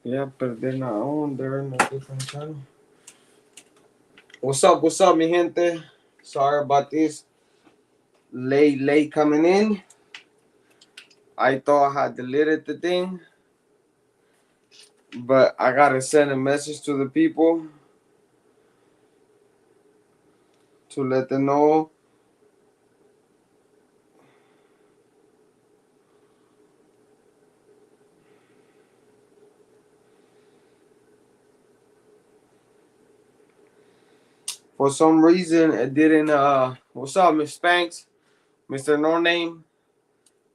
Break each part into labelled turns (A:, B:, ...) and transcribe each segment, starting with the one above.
A: Yeah, but they're not on. They're in a different channel. What's up? What's up, mi gente? Sorry about this late coming in. I thought I had deleted the thing, but I gotta send a message to the people to let them know. For some reason, it didn't. What's up, Miss Spanks, Mr. No Name?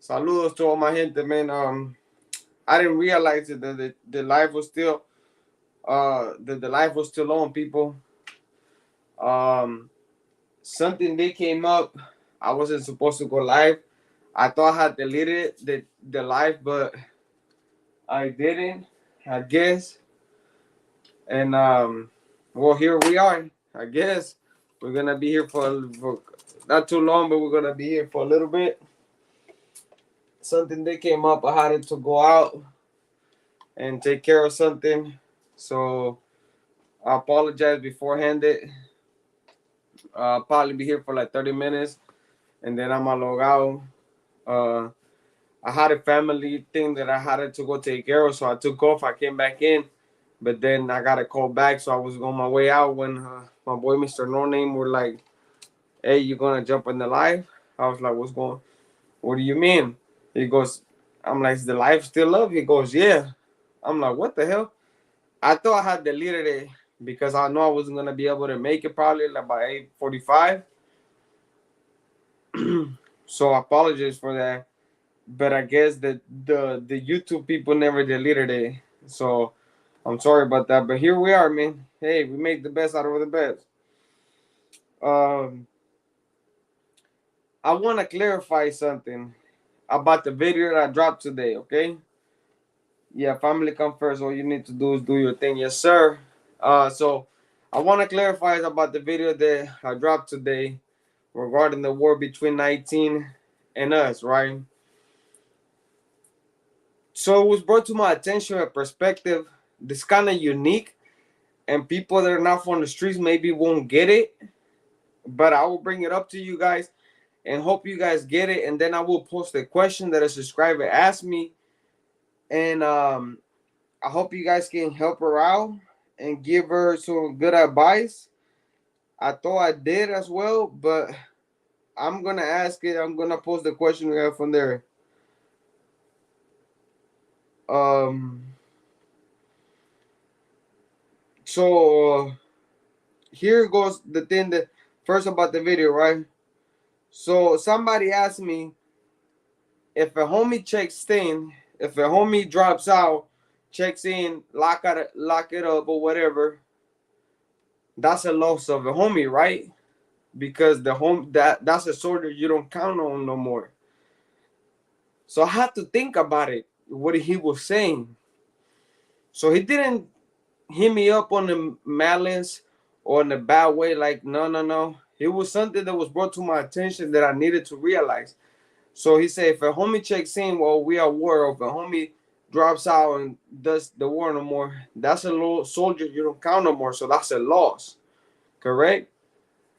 A: Saludos to all my gente, man. I didn't realize that the live was still the live was still on, people. Um, Something they came up. I wasn't supposed to go live. I thought I had deleted the live, but I didn't. I guess. And well, here we are. I guess we're gonna be here for not too long, but we're gonna be here for a little bit. Something they came up. I had to go out and take care of something, so I apologize beforehand. I'll probably be here for like 30 minutes, and then I'm gonna log out. Uh, I had a family thing that I had to go take care of, so I took off. I came back in, but then I got a call back, so I was on my way out when my boy Mr. No Name were like, "Hey, you gonna jump in the live?" I was like, "What's going? What do you mean?" He goes, "I'm like, is the live still up?" He goes, "Yeah." I'm like, "What the hell?" I thought I had deleted it because I know I wasn't gonna be able to make it probably like by 8:45. So I apologize for that. But I guess that the YouTube people never deleted it. So I'm sorry about that. But here we are, man. Hey, we make the best out of the best. Um, I want to clarify something about the video that I dropped today. Okay? Yeah, family come first. All you need to do is do your thing, yes, sir. So I want to clarify about the video that I dropped today regarding the war between 19 and us, right? So it was brought to my attention a perspective that's kind of unique, and people that are not from the streets maybe won't get it, but I will bring it up to you guys and hope you guys get it. And then I will post a question that a subscriber asked me, and I hope you guys can help her out and give her some good advice. I thought I did as well, but I'm gonna ask it. I'm gonna post the question we have from there. Um, so here goes the thing that first about the video, right? So somebody asked me if a homie checks in, if a homie drops out, checks in, lock it up or whatever, that's a loss of a homie, right? Because the home that's a soldier you don't count on no more. So I had to think about it, what he was saying. So he didn't hit me up on the malice or in the bad way, like no, no, no. It was something that was brought to my attention that I needed to realize. So he said, if a homie checks in while we are at war, or if a homie drops out and does the war no more, that's a little soldier you don't count no more. So that's a loss, correct?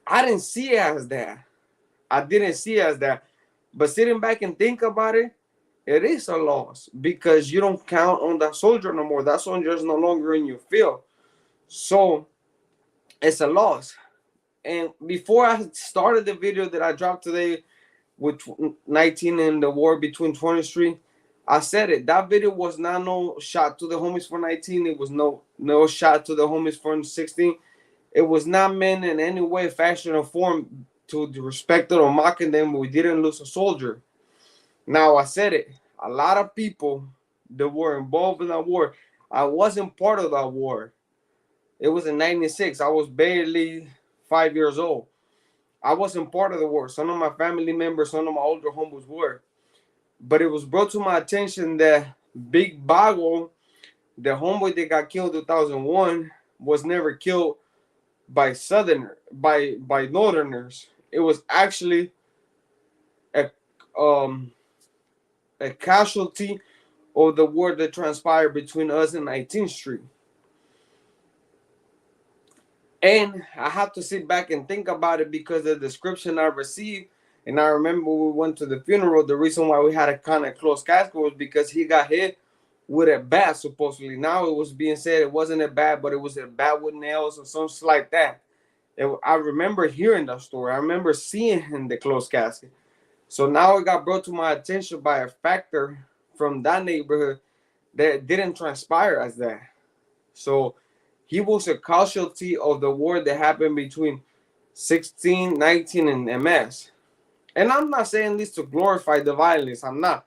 A: I didn't see it as that. I didn't see it as that. But sitting back and think about it, it is a loss because you don't count on that soldier no more. That soldier is no longer in your field. So it's a loss. And before I started the video that I dropped today with 19 in the war between 20th Street, I said it. That video was not no shot to the homies for 19. It was no shot to the homies for 16. It was not meant in any way, fashion, or form to disrespect it or mocking them. We didn't lose a soldier. Now I said it. A lot of people that were involved in that war, I wasn't part of that war. It was in '96. I was barely 5 years old. I wasn't part of the war. Some of my family members, some of my older homies were. But it was brought to my attention that Big Bago, the homeboy that got killed in 2001, was never killed by by Northerners. It was actually a um a casualty of the war that transpired between us and 19th Street. And I have to sit back and think about it because the description I received, and I remember we went to the funeral, the reason why we had a kind of closed casket was because he got hit with a bat, supposedly. Now it was being said it wasn't a bat, but it was a bat with nails or something like that. I remember hearing that story. I remember seeing him in the closed casket. So now it got brought to my attention by a factor from that neighborhood that didn't transpire as that. So he was a casualty of the war that happened between 16, 19, and MS. And I'm not saying this to glorify the violence. I'm not.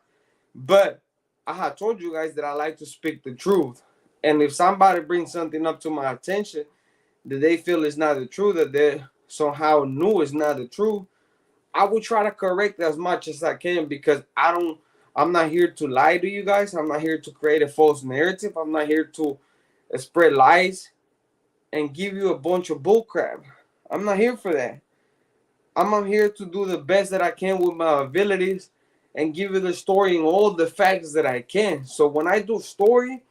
A: But I had told you guys that I like to speak the truth. And if somebody brings something up to my attention that they feel is not the truth, that they somehow knew is not the truth, I will try to correct as much as I can because I'm not here to lie to you guys. I'm not here to create a false narrative. I'm not here to spread lies and give you a bunch of bullcrap. I'm not here for that. I'm here to do the best that I can with my abilities and give you the story and all the facts that I can. So when I do story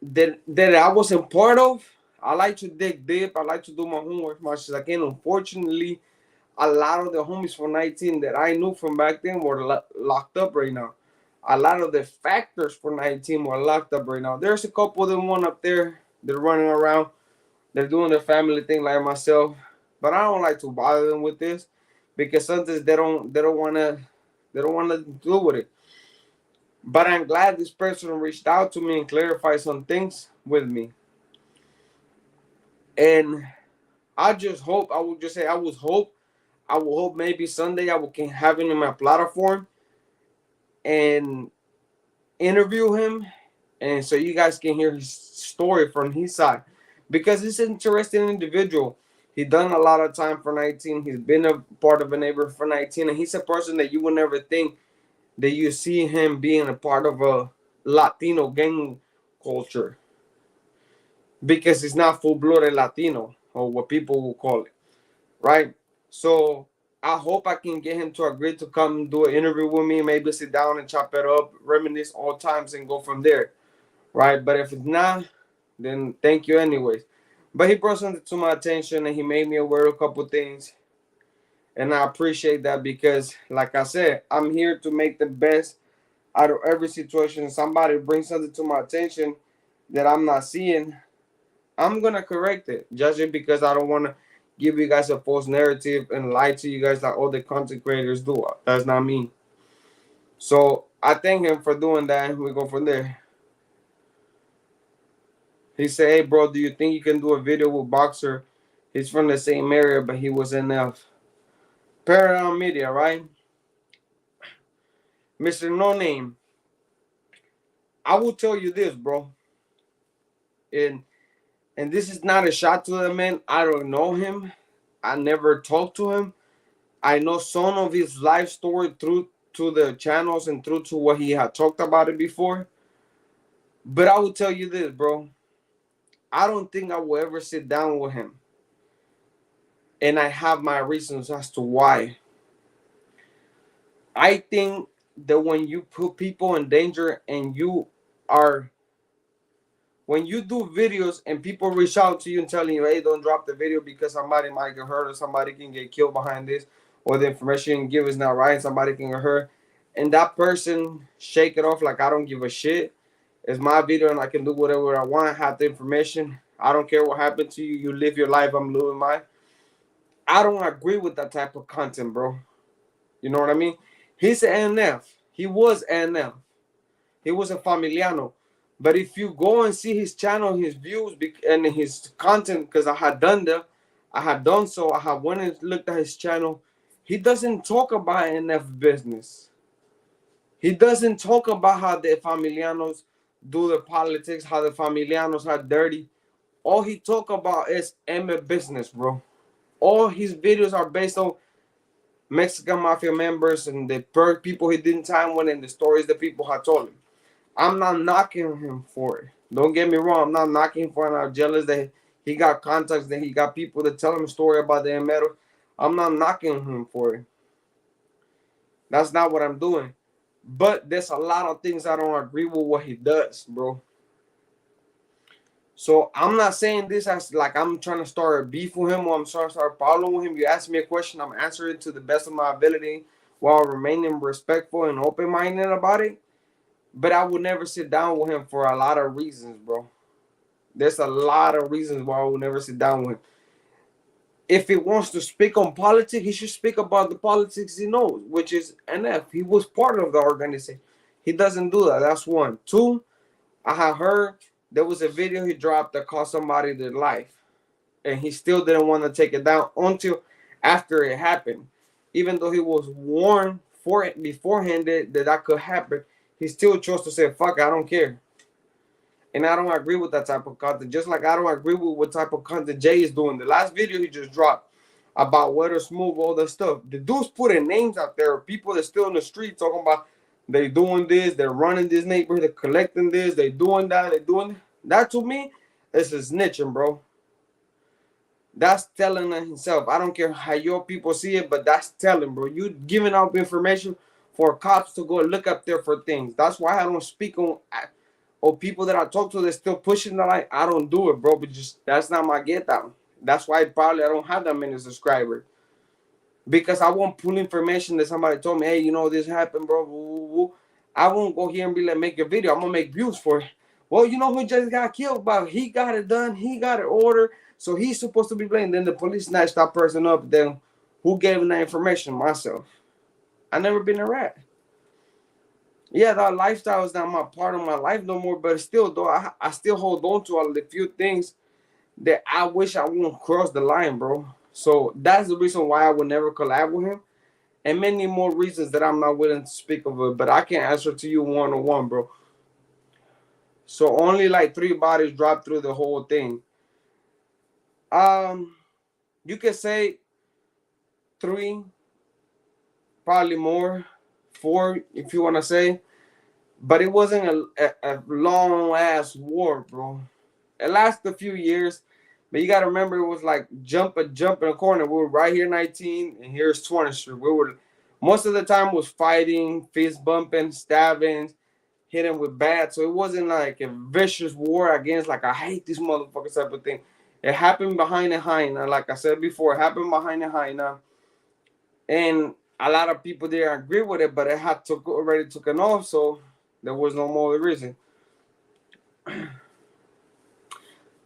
A: that I wasn't part of, I like to dig deep. I like to do my homework as much as I can. Unfortunately, a lot of the homies from 19 that I knew from back then were locked up right now. A lot of the factors for 19 were locked up right now. There's a couple of them one up there. They're running around. They're doing their family thing like myself. But I don't like to bother them with this because sometimes they don't wanna deal with it. But I'm glad this person reached out to me and clarified some things with me. And I just hope, I would just say I will hope maybe Sunday I will can have him in my platform and interview him, and so you guys can hear his story from his side because he's an interesting individual. He done a lot of time for 19. He's been a part of a neighborhood for 19, and he's a person that you would never think that you see him being a part of a Latino gang culture because he's not full-blooded Latino or what people will call it, right? So I hope I can get him to agree to come do an interview with me, maybe sit down and chop it up, reminisce all times, and go from there, right? But if it's not, then thank you anyways. But he brought something to my attention and he made me aware of a couple things, and I appreciate that because, like I said, I'm here to make the best out of every situation. Somebody brings something to my attention that I'm not seeing, I'm gonna correct it, just because I don't want to give you guys a false narrative and lie to you guys like all the content creators do. That's not me. So I thank him for doing that. We go from there. He said, "Hey, bro, do you think you can do a video with Boxer? He's from the same area, but he was in Paramount Media, right? Mr. No Name. I will tell you this, bro. And this is not a shot to the man. I don't know him. I never talked to him. I know some of his life story through to the channels and through to what he had talked about it before. But I will tell you this, bro. I don't think I will ever sit down with him. And I have my reasons as to why. I think that when you put people in danger and when you do videos and people reach out to you and telling you, hey, don't drop the video because somebody might get hurt or somebody can get killed behind this, or the information you give is not right, somebody can get hurt, and that person shake it off like I don't give a shit. It's my video and I can do whatever I want, have the information. I don't care what happened to you. You live your life, I'm living mine. I don't agree with that type of content, bro. You know what I mean? He's an NF. He was NF. He was a Familiano. But if you go and see his channel, his views, and his content, because I had done that, I had done so, I had went and looked at his channel, he doesn't talk about NF business. He doesn't talk about how the Familianos do the politics, how the Familianos are dirty. All he talk about is MF business, bro. All his videos are based on Mexican mafia members and the people he didn't time with and the stories that people had told him. I'm not knocking him for it. Don't get me wrong. I'm not knocking for him. I'm jealous that he got contacts, that he got people that tell him a story about the Emero. I'm not knocking him for it. That's not what I'm doing. But there's a lot of things I don't agree with what he does, bro. So I'm not saying this as like I'm trying to start a beef with him or I'm trying to start following with him. You ask me a question, I'm answering to the best of my ability while remaining respectful and open minded about it. But I would never sit down with him for a lot of reasons, bro. There's a lot of reasons why I would never sit down with him. If he wants to speak on politics, he should speak about the politics he knows, which is NF. He was part of the organization. He doesn't do that. That's one. Two, I have heard there was a video he dropped that cost somebody their life, and he still didn't want to take it down until after it happened. Even though he was warned for it beforehand that could happen, he still chose to say, fuck, I don't care. And I don't agree with that type of content. Just like I don't agree with what type of content Jay is doing. The last video he just dropped about where to smooth all that stuff. The dude's putting names out there. People that still in the street talking about they doing this, they're running this neighborhood, they're collecting this, they doing that, they doing that. To me, this is snitching, bro. That's telling on himself. I don't care how your people see it, but that's telling, bro. You giving out information for cops to go look up there for things. That's why I don't speak on or people that I talk to, they're still pushing the line. I don't do it, bro. But just that's not my get down. That's why probably I don't have that many subscribers. Because I won't pull information that somebody told me, hey, you know, this happened, bro. Woo, woo, woo. I won't go here and be like, make a video. I'm gonna make views for it. Well, you know who just got killed, but he got it done, he got it ordered, so he's supposed to be blamed. Then the police snatched that person up. Then who gave him that information? Myself. I never been a rat. Yeah, that lifestyle is not my part of my life no more, but still, though, I still hold on to all of the few things that I wish I wouldn't cross the line, bro. So that's the reason why I would never collab with him, and many more reasons that I'm not willing to speak of it. But I can answer to you one on one, bro. So only like 3 bodies dropped through the whole thing. Um, you could say 3, probably more, 4 if you want to say. But it wasn't a long ass war, bro. It lasted a few years, but you gotta remember it was like jump in a corner. We were right here 19, and here's 20th Street. We were most of the time was fighting, fist bumping, stabbing, hitting with bats. So it wasn't like a vicious war against like I hate these motherfuckers type of thing. It happened behind the hyena, like I said before. It happened behind the hyena, and a lot of people didn't agree with it, but it had to already taken off, so there was no more reason.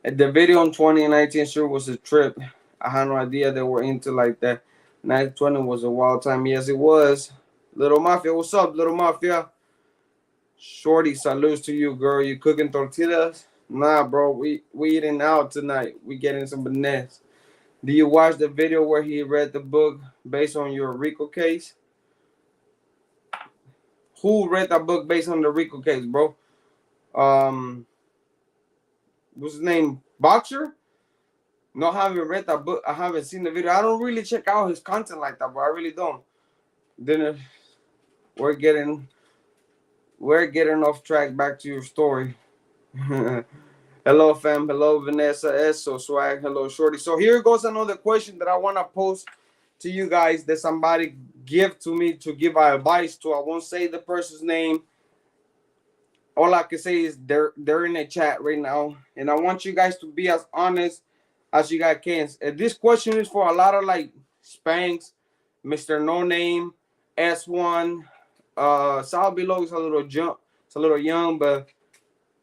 A: The video on 2019 sure was a trip. I had no idea they were into like that. 920 was a wild time. Yes, it was. Little Mafia, what's up, Little Mafia? Shorty, salutes to you, girl. You cooking tortillas? Nah, bro. We eating out tonight. We getting some bananas. Do you watch the video where he read the book based on your RICO case? Who read that book based on the RICO case, bro? What's his name? Boxer? No, I haven't read that book. I haven't seen the video. I don't really check out his content like that, but I really don't. Then we're getting off track. Back to your story. Hello, fam. Hello, Vanessa S. So swag. Hello, Shorty. So here goes another question that I want to post to you guys that somebody give to me to give advice to. I won't say the person's name. All I can say is they're in the chat right now, and I want you guys to be as honest as you guys can. And this question is for a lot of like Spanx, Mr. No Name, S1. Sal Below is a little it's a little young, but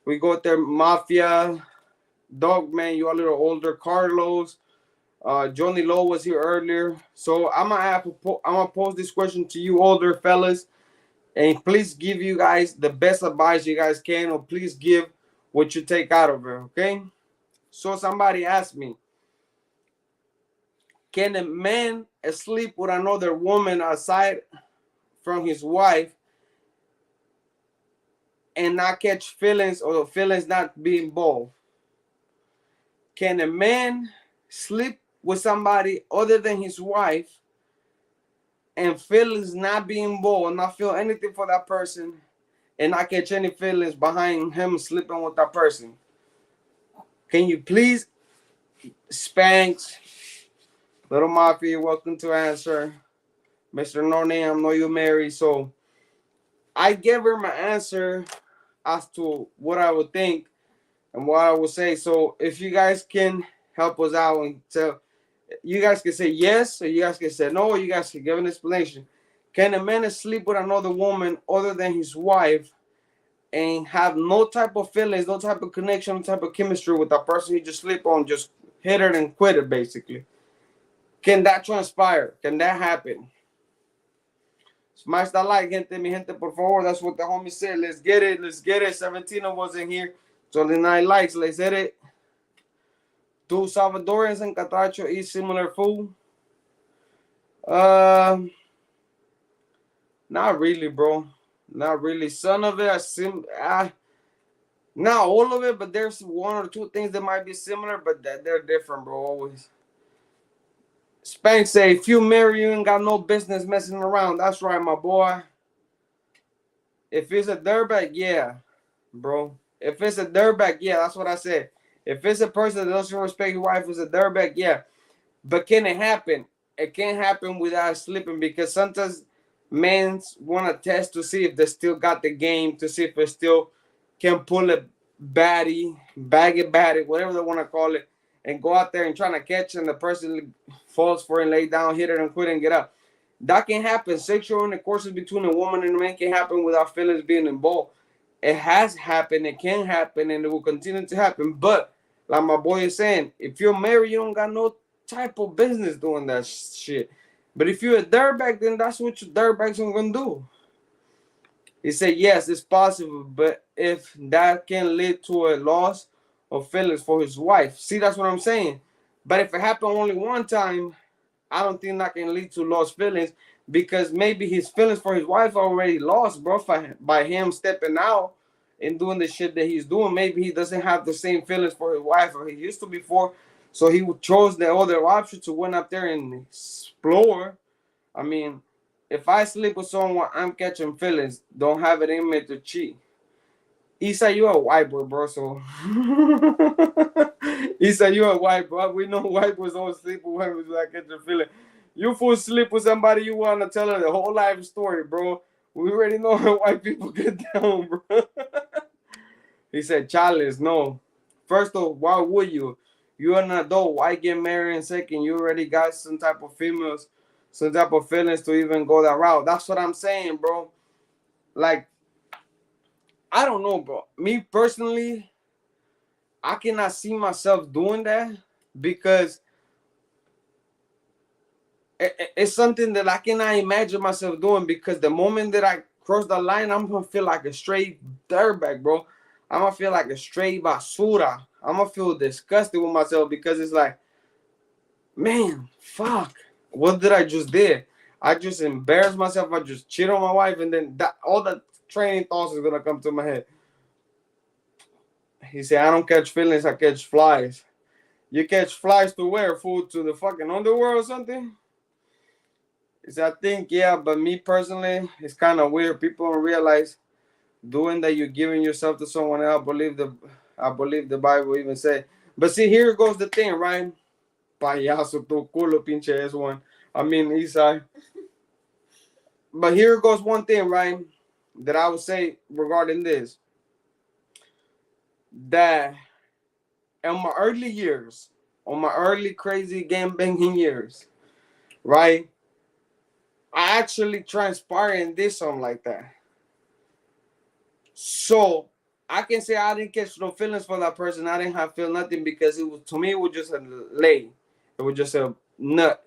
A: we go there. Mafia, Dog Man, you're a little older. Carlos, Johnny Lowe was here earlier. So I'm gonna pose this question to you older fellas. And please give you guys the best advice you guys can, or please give what you take out of it, okay? So somebody asked me, can a man sleep with another woman aside from his wife and not catch feelings or the feelings not be involved? Can a man sleep with somebody other than his wife and feelings not be involved, not feel anything for that person, and not catch any feelings behind him sleeping with that person? Can you please, Spanx, Little Mafia, welcome to answer. Mr. No Name, I know you're married, so I gave her my answer as to what I would think and what I would say. So if you guys can help us out and tell, you guys can say yes, or you guys can say no, or you guys can give an explanation. Can a man sleep with another woman other than his wife and have no type of feelings, no type of connection, no type of chemistry with that person he just sleep on, just hit it and quit it, basically? Can that transpire? Can that happen? Smash that like, gente, mi gente, por favor. That's what the homie said. Let's get it. Let's get it. 17 of us in here. 29 likes. Let's hit it. Do Salvadorians and Catracho eat similar food? Not really, bro. Not really. Some of it are not all of it, but there's one or two things that might be similar, but they're different, bro. Always. Spank say, if you marry, you ain't got no business messing around. That's right, my boy. If it's a dirtbag, yeah, bro. If it's a dirtbag, yeah, that's what I said. If it's a person that doesn't respect his wife, is a dirtbag, yeah. But can it happen? It can't happen without sleeping, because sometimes men want to test to see if they still got the game, to see if they still can pull a baddie, bag it, baddie, whatever they want to call it, and go out there and trying to catch, and the person falls for it and lay down, hit it, and quit and get up. That can happen. Sexual intercourse between a woman and a man can happen without feelings being involved. It has happened, it can happen, and it will continue to happen. But like my boy is saying, if you're married, you don't got no type of business doing that shit. But if you're a dirtbag, then that's what your dirtbags are gonna do. He said, yes, it's possible, but if that can lead to a loss of feelings for his wife. See, that's what I'm saying. But if it happened only one time, I don't think that can lead to lost feelings, because maybe his feelings for his wife already lost, bro, by him stepping out and doing the shit that he's doing. Maybe he doesn't have the same feelings for his wife or he used to before, so he chose the other option to went up there and explore. I mean, if I sleep with someone, I'm catching feelings. Don't have it in me to cheat. Isa, you a white boy, bro. So Isa, you a white boy. We know white boys don't sleep with women like catching feeling. You fool sleep with somebody, you want to tell her the whole life story, bro. We already know how white people get down, bro. He said, Charles, no. First of all, why would you? You're an adult. Why get married? And second, you already got some type of females, some type of feelings to even go that route. That's what I'm saying, bro. Like, I don't know, bro. Me personally, I cannot see myself doing that, because it's something that I cannot imagine myself doing, because the moment that I cross the line, I'm going to feel like a straight dirtbag, bro. I'm going to feel like a straight basura. I'm going to feel disgusted with myself, because it's like, man, fuck. What did I just did? I just embarrassed myself. I just cheated on my wife, and then all the training thoughts is going to come to my head. He said, I don't catch feelings, I catch flies. You catch flies to where? Food to the fucking underworld or something? He said, I think, yeah, but me personally, it's kind of weird. People don't realize doing that you're giving yourself to someone else. I believe the Bible even said. But see, here goes the thing, right? Payaso tu culo, pinche es one. I mean, Isai. But here goes one thing, right? That I would say regarding this. That in my early years, on my early crazy game banging years, right? I actually transpired and did something like that. So I can say I didn't catch no feelings for that person. I didn't have feel nothing, because it was, to me, it was just a lay. It was just a nut.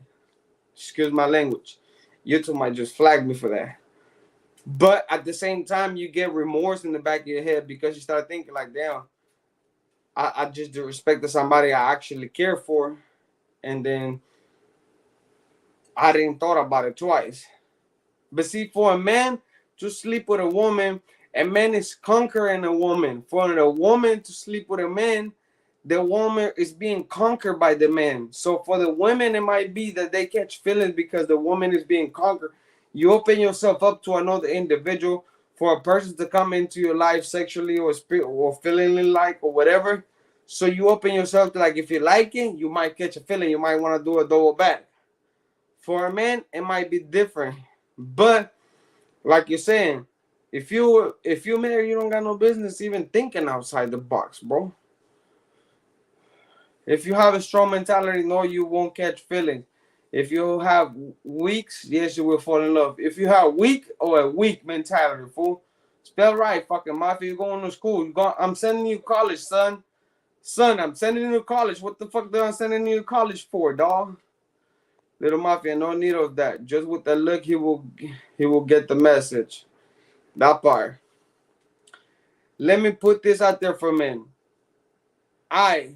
A: Excuse my language. YouTube might just flag me for that. But at the same time, you get remorse in the back of your head, because you start thinking like, damn, I just disrespected somebody I actually care for, and then I didn't thought about it twice. But see, for a man to sleep with a woman, a man is conquering a woman. For a woman to sleep with a man, the woman is being conquered by the man. So for the women, it might be that they catch feelings because the woman is being conquered. You open yourself up to another individual, for a person to come into your life sexually or feelingly like or whatever. So you open yourself to, like, if you like it, you might catch a feeling. You might want to do a double back. For a man, it might be different. But like you're saying, If you marry, you don't got no business even thinking outside the box, bro. If you have a strong mentality, no, you won't catch feelings. If you have weeks, yes, you will fall in love. If you have weak or a weak mentality, fool, spell right, fucking mafia. You going to school? I'm sending you to college, son. Son, I'm sending you to college. What the fuck do I sending you to college for, dog? Little mafia, no need of that. Just with the look, he will get the message. That part. Let me put this out there for men. I,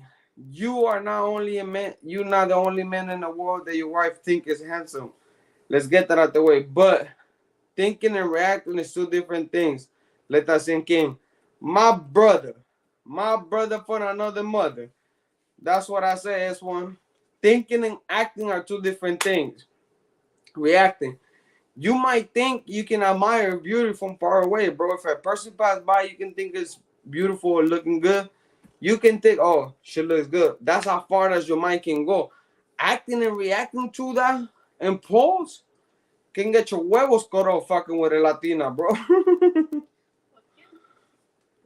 A: you are not only a man. You're not the only man in the world that your wife think is handsome. Let's get that out the way. But thinking and reacting is two different things. Let that sink in. My brother from another mother. That's what I say, S1. Thinking and acting are two different things. Reacting. You might think you can admire beauty from far away, bro. If a person pass by, you can think it's beautiful or looking good. You can think, oh, she looks good. That's how far as your mind can go. Acting and reacting to that impulse can get your huevos cut off fucking with a Latina, bro.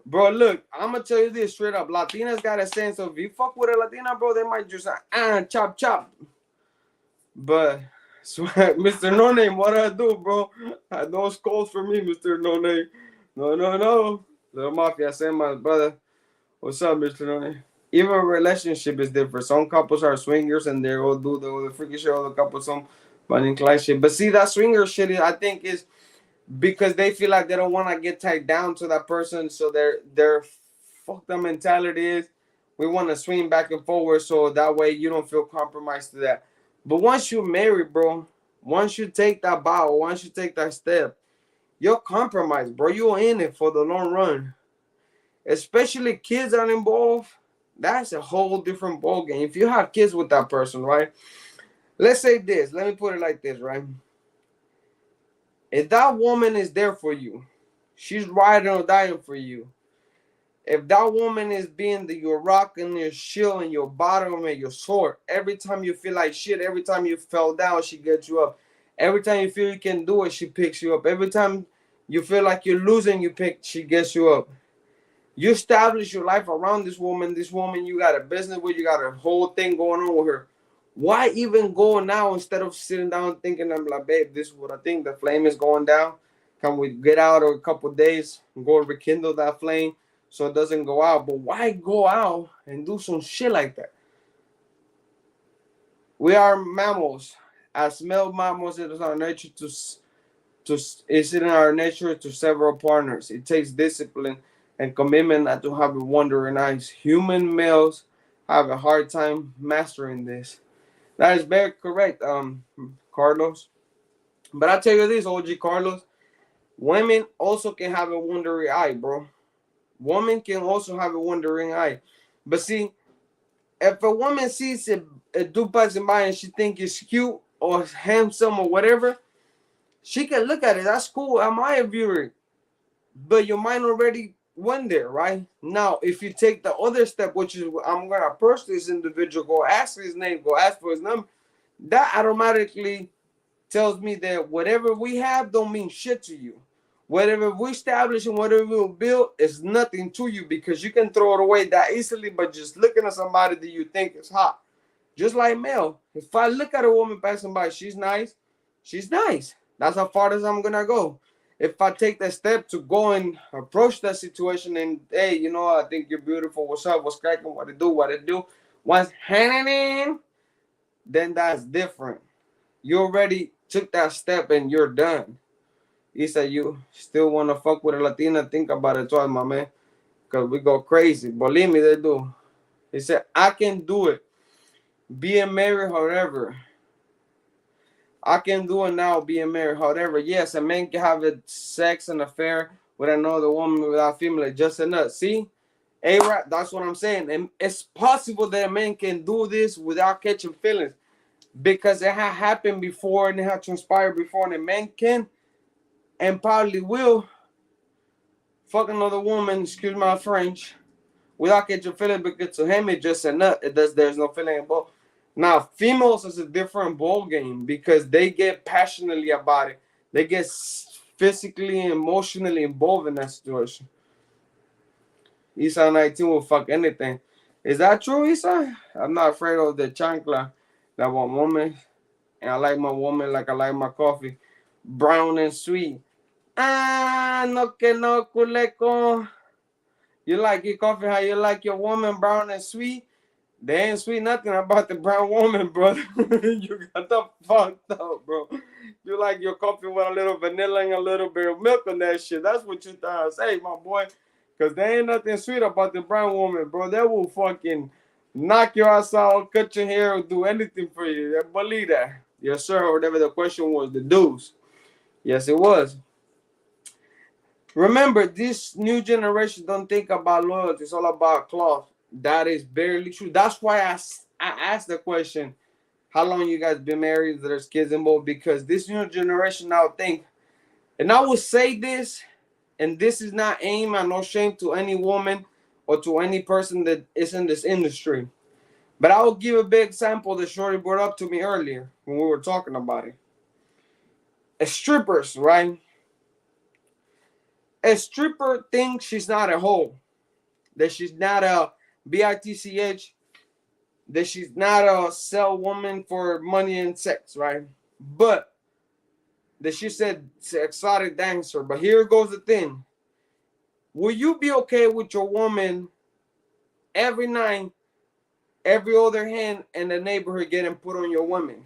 A: Bro, look, I'm gonna tell you this straight up. Latinas got a sense of if you fuck with a Latina, bro, they might just chop chop. But Mr. No Name, what I do, bro? No scolds for me, Mr. No Name. No. Little Mafia, I say my brother. What's up, Mr. No Name? Even a relationship is different. Some couples are swingers and they all do the freaky shit. Other couples some funny class shit. But see, that swinger shit, I think is because they feel like they don't want to get tied down to that person. So their fuck the mentality is we want to swing back and forward so that way you don't feel compromised to that. But once you marry, bro, once you take that bow, once you take that step, you're compromised, bro. You're in it for the long run. Especially kids are involved. That's a whole different ballgame. If you have kids with that person, right? Let's say this. Let me put it like this, right? If that woman is there for you, she's riding or dying for you. If that woman is being your rock and your shield and your bottom and your sword, every time you feel like shit, every time you fell down, she gets you up. Every time you feel you can do it, she picks you up. Every time you feel like you're losing, she gets you up. You establish your life around this woman. This woman you got a business with, you got a whole thing going on with her. Why even go now instead of sitting down thinking, I'm like, babe, this is what I think. The flame is going down. Can we get out of a couple of days and go rekindle that flame so it doesn't go out? But why go out and do some shit like that? We are mammals. As male mammals, it is our nature it's in our nature to several partners. It takes discipline and commitment not to have a wandering eyes. Human males have a hard time mastering this. That is very correct, Carlos. But I tell you this, OG Carlos, women also can have a wandering eye, bro. Women can also have a wandering eye. But see, if a woman sees a dude passing by and she thinks it's cute or handsome or whatever, she can look at it. That's cool. I admire you. But your mind already went there, right? Now, if you take the other step, which is I'm going to approach this individual, go ask his name, go ask for his number, that automatically tells me that whatever we have don't mean shit to you. Whatever we establish and whatever we build is nothing to you because you can throw it away that easily, but just looking at somebody that you think is hot. Just like male. If I look at a woman passing by, she's nice. She's nice. That's how far as I'm going to go. If I take that step to go and approach that situation and, hey, you know, I think you're beautiful. What's up? What's cracking? What it do? Once handing in, then that's different. You already took that step and you're done. He said you still want to fuck with a Latina, think about it twice, my man. Because we go crazy. Believe me, they do. He said, I can do it. Being married, however. I can do it now being married. However, yes, a man can have a sex and affair with another woman without female just enough. See? A-Rap, that's what I'm saying. And it's possible that a man can do this without catching feelings. Because it had happened before and it had transpired before. And a man can and probably will fuck another woman, excuse my French, without catching feelings because to him it's just a nut. There's no feeling involved. Now, females is a different ball game because they get passionately about it. They get physically and emotionally involved in that situation. Isa 19 will fuck anything. Is that true, Isa? I'm not afraid of the chancla that one woman, and I like my woman like I like my coffee, brown and sweet. Ah, no que no, culeco. You like your coffee how you like your woman, brown and sweet? They ain't sweet nothing about the brown woman, brother. You got the fucked up, bro. You like your coffee with a little vanilla and a little bit of milk on that shit. That's what you trying to say, my boy. Because there ain't nothing sweet about the brown woman, bro. That will fucking knock your ass out, cut your hair, or do anything for you. I believe that. Yes, sir. Or whatever the question was, the dudes. Yes, it was. Remember, this new generation don't think about loyalty. It's all about cloth. That is barely true. That's why I asked the question, how long you guys been married? There's kids involved, because this new generation now think, and I will say this, and this is not aim and no shame to any woman or to any person that is in this industry. But I will give a big example that Shorty brought up to me earlier when we were talking about it. As strippers, right? A stripper thinks she's not a hoe, that she's not a bitch, that she's not a sell woman for money and sex, right? But that she said it's an exotic dancer. But here goes the thing. Will you be okay with your woman every night, every other hand in the neighborhood getting put on your woman?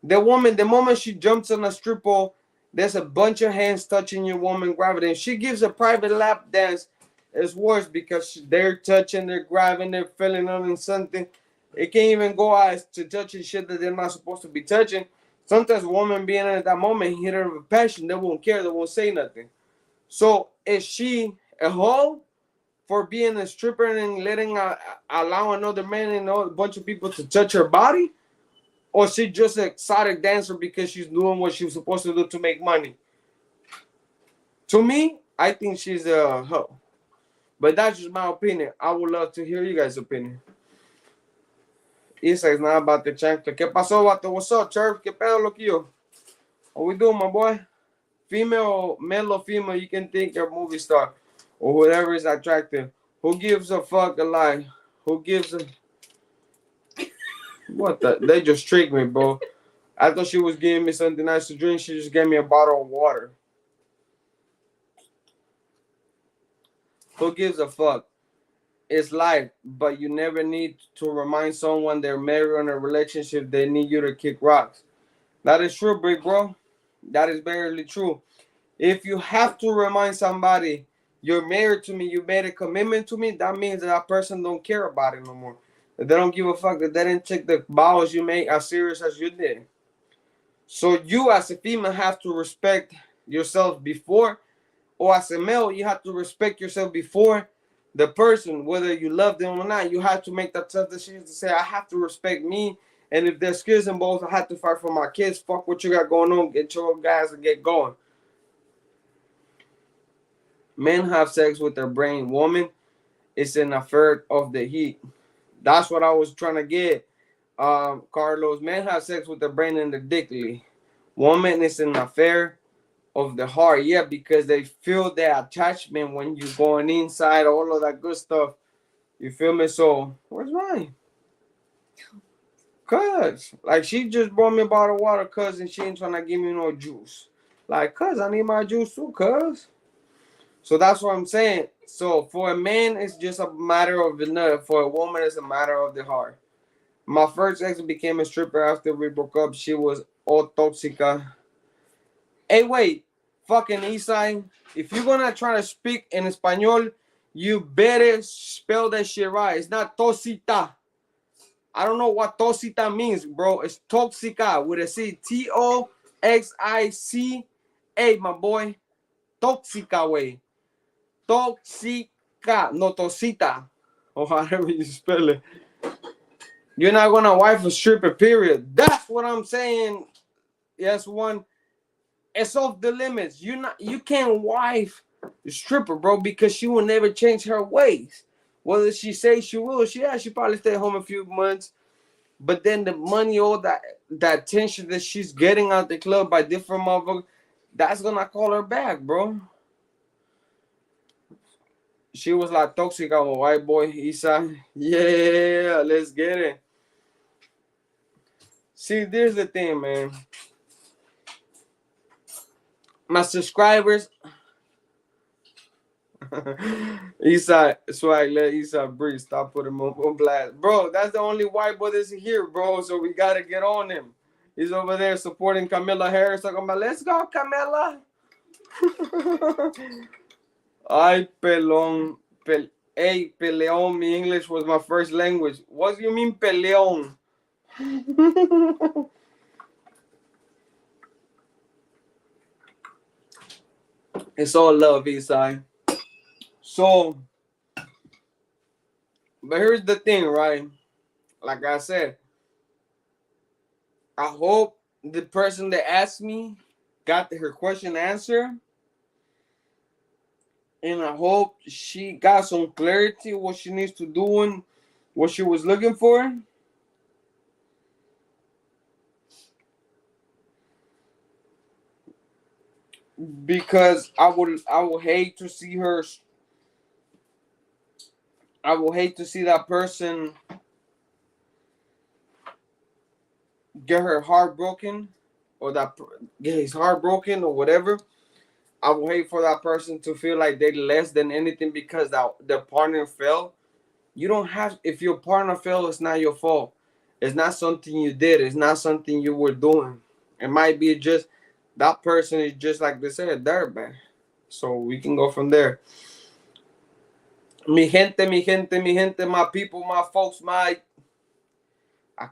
A: The woman, the moment she jumps on a strip pole, there's a bunch of hands touching your woman, grabbing it. She gives a private lap dance. It's worse because they're touching, they're grabbing, they're feeling on something. It can't even go as to touching shit that they're not supposed to be touching. Sometimes a woman being in at that moment, hit her with passion, they won't care, they won't say nothing. So is she a hoe for being a stripper and letting allow another man and a bunch of people to touch her body? Or she just an exotic dancer because she's doing what she was supposed to do to make money? To me, I think she's a hoe. But that's just my opinion. I would love to hear you guys' opinion. Isa is not about the chancla. ¿Qué pasó, vato? What's up, Church? ¿Qué pedo, loquillo? What we doing, my boy? Female, male or female, you can think you're a movie star or whatever is attractive. Who gives a fuck a lie? Who gives a... What the? They just tricked me, bro. I thought she was giving me something nice to drink. She just gave me a bottle of water. Who gives a fuck? It's life, but you never need to remind someone they're married in a relationship they need you to kick rocks. That is true, big bro. That is barely true. If you have to remind somebody you're married to me, you made a commitment to me, that means that person don't care about it no more. That they don't give a fuck, that they didn't take the vows you made as serious as you did. So you as a female have to respect yourself before, or as a male, you have to respect yourself before the person, whether you love them or not. You have to make that tough decision to say, I have to respect me. And if there's kids involved, I have to fight for my kids. Fuck what you got going on. Get your guys and get going. Men have sex with their brain. Woman, it's an affair of the heat. That's what I was trying to get, Carlos. Men have sex with their brain and the dickly. Woman is an affair of the heart. Yeah, because they feel the attachment when you're going inside, all of that good stuff. You feel me? So, where's mine? Cuz, like, she just brought me a bottle of water, cuz, and she ain't trying to give me no juice. Like, cuz, I need my juice too, cuz. So that's what I'm saying. So for a man, it's just a matter of the nut. For a woman, it's a matter of the heart. My first ex became a stripper after we broke up. She was all toxica. Hey, wait, fucking Isai. If you're gonna try to speak in Espanol, you better spell that shit right. It's not tosita. I don't know what tosita means, bro. It's toxica with a C. Toxica, my boy. Toxica, way. Toxica, no tosita, or however you spell it. You're not gonna wife a stripper, period. That's what I'm saying. Yes, one. It's off the limits. You can't wife the stripper, bro, because she will never change her ways. Whether she says she will, she probably stay home a few months. But then the money, all that attention that she's getting out the club by different motherfuckers, that's gonna call her back, bro. She was like toxic on a white boy. Isa, yeah, let's get it. See, there's the thing, man. My subscribers, Isa swag, let Isa breathe. Stop putting him on blast, bro. That's the only white boy that's here, bro. So we gotta get on him. He's over there supporting Camilla Harris, talking about let's go, Camilla. Ay, pelón, hey, peleón. My English was my first language. What do you mean, peleón? It's all love, Eastside. So, but here's the thing, right? Like I said, I hope the person that asked me got her question answered. And I hope she got some clarity what she needs to do and what she was looking for. Because I would hate to see her. I would hate to see that person get her heart broken, or get his heart broken or whatever. I would hate for that person to feel like they're less than anything because their partner fell. You don't have, if your partner fell, it's not your fault. It's not something you did. It's not something you were doing. It might be just that person is just like they said, dirtbag. So we can go from there. Mi gente, mi gente, mi gente, my people, my folks, I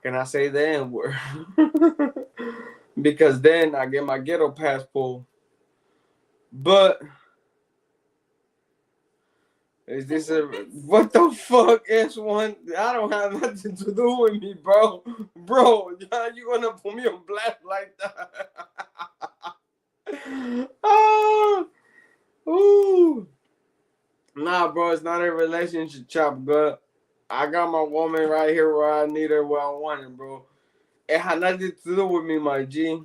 A: cannot say the N word. Because then I get my ghetto passport. But is this a what the fuck S1? I don't have nothing to do with me, bro. Bro, you gonna put me on blast like that? Oh, ooh. Nah, bro, it's not a relationship, chop gut. I got my woman right here where I need her, where I want her, bro. It had nothing to do with me, my G.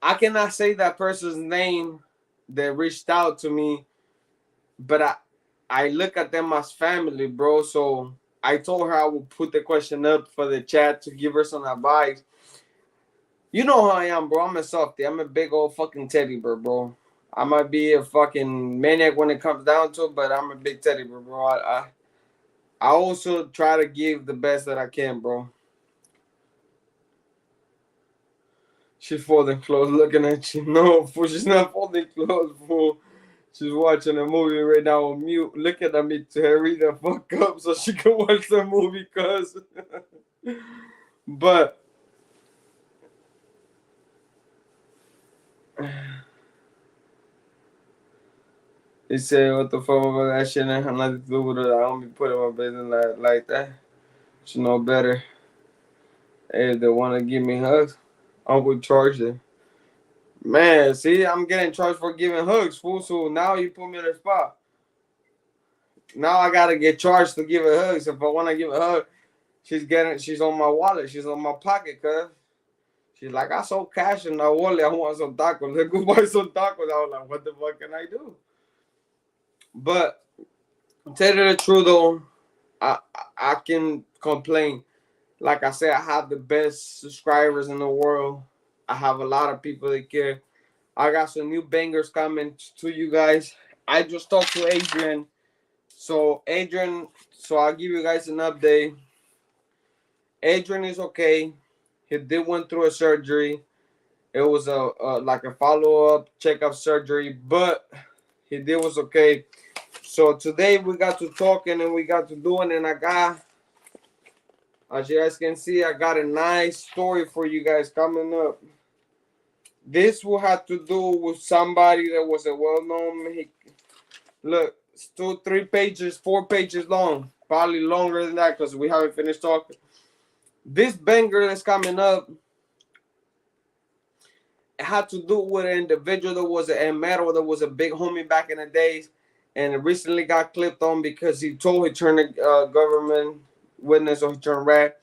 A: I cannot say that person's name that reached out to me, but I look at them as family, bro. So I told her I would put the question up for the chat to give her some advice. You know how I am, bro. I'm a softie. I'm a big old fucking teddy bear, bro. I might be a fucking maniac when it comes down to it, but I'm a big teddy bear, bro. I also try to give the best that I can, bro. She's folding clothes, looking at you. No, fool, she's not folding clothes, fool. She's watching a movie right now on mute, looking at me to hurry the fuck up so she can watch the movie, cuz. But he said, what the fuck about that shit? And nothing to do with it. I don't be putting my business like that. She know better. Hey, if they want to give me hugs, I would charge them. Man, see, I'm getting charged for giving hugs, fool. So now you put me in the spot. Now I gotta get charged to give her hugs. If I want to give a hug, she's on my wallet. She's on my pocket, cuz. She's like, I sold cash in my wallet. I want some tacos. Let's go buy some tacos. I was like, what the fuck can I do? But tell you the truth though, I can complain. Like I said, I have the best subscribers in the world. I have a lot of people that care. I got some new bangers coming to you guys. I just talked to Adrian. So I'll give you guys an update. Adrian is okay. He did went through a surgery. It was a like a follow-up checkup surgery, but he did was okay. So today we got to talking and we got to doing, and as you guys can see, I got a nice story for you guys coming up. This will have to do with somebody that was a well-known. Look, it's 2, 3 pages, 4 pages long. Probably longer than that because we haven't finished talking. This banger that's coming up, it had to do with an individual that was a metal, that was a big homie back in the days, and it recently got clipped on because he turned a government witness or he turned rat.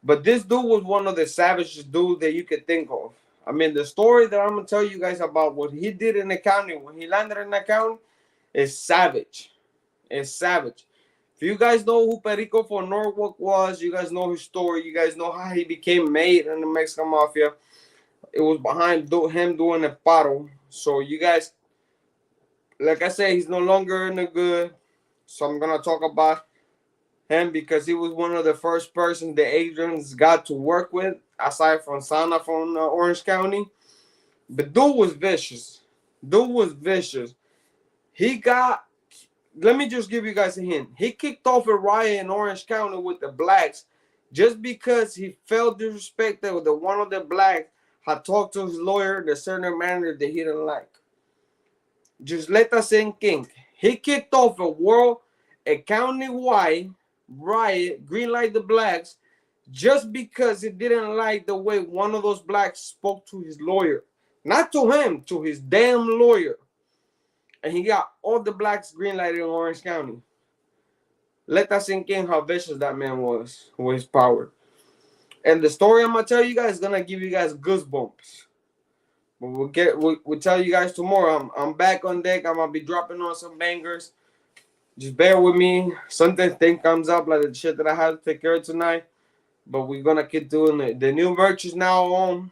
A: But this dude was one of the savagest dudes that you could think of. I mean, the story that I'm gonna tell you guys about what he did in the county when he landed in the county is savage. It's savage. If you guys know who Perico for Norwalk was, you guys know his story. You guys know how he became made in the Mexican Mafia. It was behind him doing a paro. So you guys, like I said, he's no longer in the good. So I'm gonna talk about him because he was one of the first persons the agents got to work with, aside from Sana from Orange County. But dude was vicious. Dude was vicious. He got. Let me just give you guys a hint. He kicked off a riot in Orange County with the blacks just because he felt disrespected that one of the blacks had talked to his lawyer in a certain manner that he didn't like. Just let that sink in. He kicked off a county-wide riot, green light the blacks, just because he didn't like the way one of those blacks spoke to his lawyer. Not to him, to his damn lawyer. And he got all the blacks green lighted in Orange County. Let that sink in how vicious that man was with his power. And the story I'm gonna tell you guys is gonna give you guys goosebumps. But we'll tell you guys tomorrow. I'm back on deck. I'm gonna be dropping on some bangers. Just bear with me. Something comes up like the shit that I had to take care of tonight. But we're gonna keep doing it. The new merch is now on.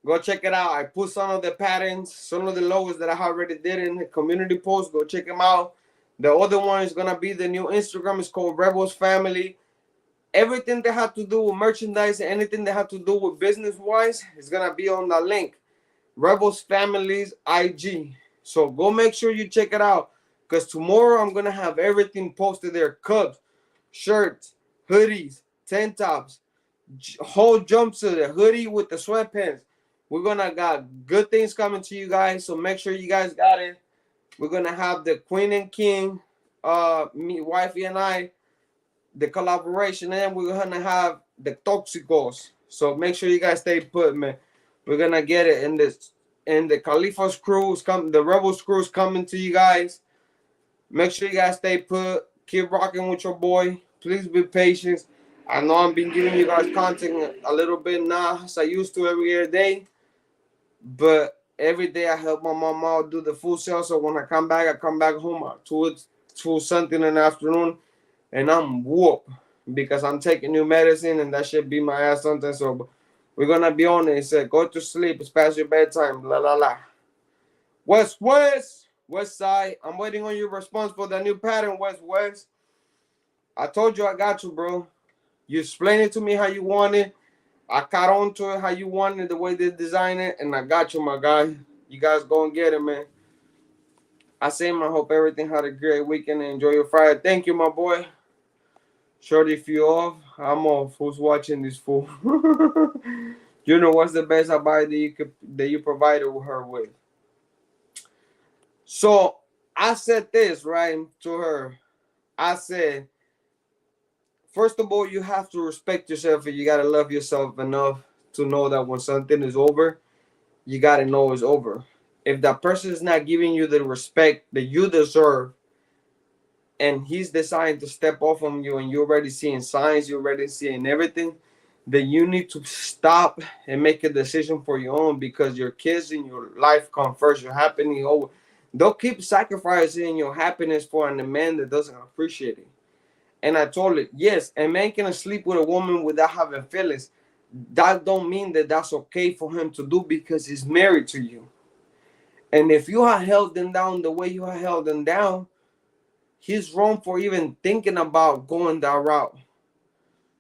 A: Go check it out. I put some of the patterns, some of the logos that I already did in the community post. Go check them out. The other one is going to be the new Instagram. It's called Rebels Family. Everything that have to do with merchandise and anything that have to do with business-wise is going to be on the link. Rebels Family's IG. So go make sure you check it out. Because tomorrow I'm going to have everything posted there. Cups, shirts, hoodies, tank tops, whole jumpsuit, a hoodie with the sweatpants. We're gonna got good things coming to you guys, so make sure you guys got it. We're gonna have the Queen and King, me, wifey and I, the collaboration, and we're gonna have the Toxicos. So make sure you guys stay put, man. We're gonna get it in the Khalifa's crews, the Rebels crews coming to you guys. Make sure you guys stay put. Keep rocking with your boy. Please be patient. I know I've been giving you guys content a little bit now, as I used to every other day. But every day I help my mom out do the food sale. So when I come back home at 2 something in the afternoon, and I'm whooped because I'm taking new medicine and that shit beat my ass something. So we're gonna be on it. It said, go to sleep. It's past your bedtime. La la la. West side. I'm waiting on your response for the new pattern. West. I told you I got you, bro. You explain it to me how you want it. I caught on to it how you want it, the way they design it, and I got you, my guy. You guys go and get it, man. I hope everything had a great weekend and enjoy your Friday. Thank you, my boy. Shorty, if you off, I'm off. Who's watching this fool? You know what's the best advice that you provided her with? So I said this right to her. I said, first of all, you have to respect yourself and you got to love yourself enough to know that when something is over, you got to know it's over. If that person is not giving you the respect that you deserve and he's deciding to step off on you and you're already seeing signs, you're already seeing everything, then you need to stop and make a decision for your own because your kids and your life come first. Your happiness over. Don't keep sacrificing your happiness for a man that doesn't appreciate it. And I told it, yes, a man can sleep with a woman without having feelings. That don't mean that that's okay for him to do because he's married to you. And if you have held them down the way you have held them down, he's wrong for even thinking about going that route.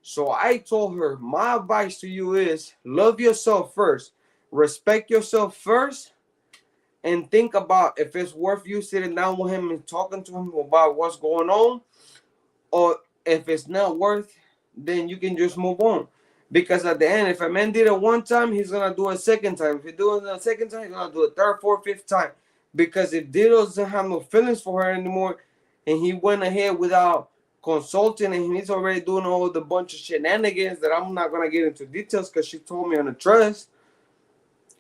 A: So I told her, my advice to you is love yourself first. Respect yourself first. And think about if it's worth you sitting down with him and talking to him about what's going on. Or if it's not worth, then you can just move on. Because at the end, if a man did it one time, he's going to do it a second time. If he do it a second time, he's going to do it third, fourth, fifth time. Because if Dido doesn't have no feelings for her anymore, and he went ahead without consulting, and he's already doing all the bunch of shenanigans that I'm not going to get into details because she told me on the trust,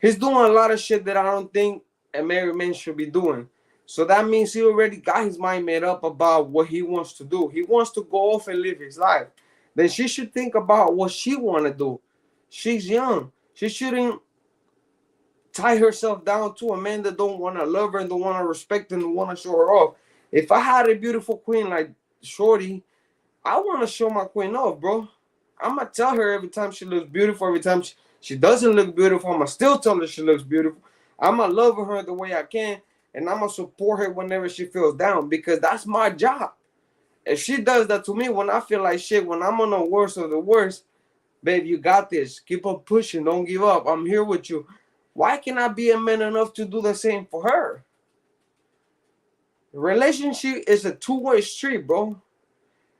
A: he's doing a lot of shit that I don't think a married man should be doing. So that means he already got his mind made up about what he wants to do. He wants to go off and live his life. Then she should think about what she want to do. She's young. She shouldn't tie herself down to a man that don't want to love her and don't want to respect her and don't want to show her off. If I had a beautiful queen like Shorty, I want to show my queen off, bro. I'm going to tell her every time she looks beautiful, every time she doesn't look beautiful, I'm going to still tell her she looks beautiful. I'm going to love her the way I can, and I'm going to support her whenever she feels down, because that's my job. If she does that to me when I feel like shit, when I'm on the worst of the worst, babe, you got this. Keep on pushing. Don't give up. I'm here with you. Why can't I be a man enough to do the same for her? Relationship is a two-way street, bro.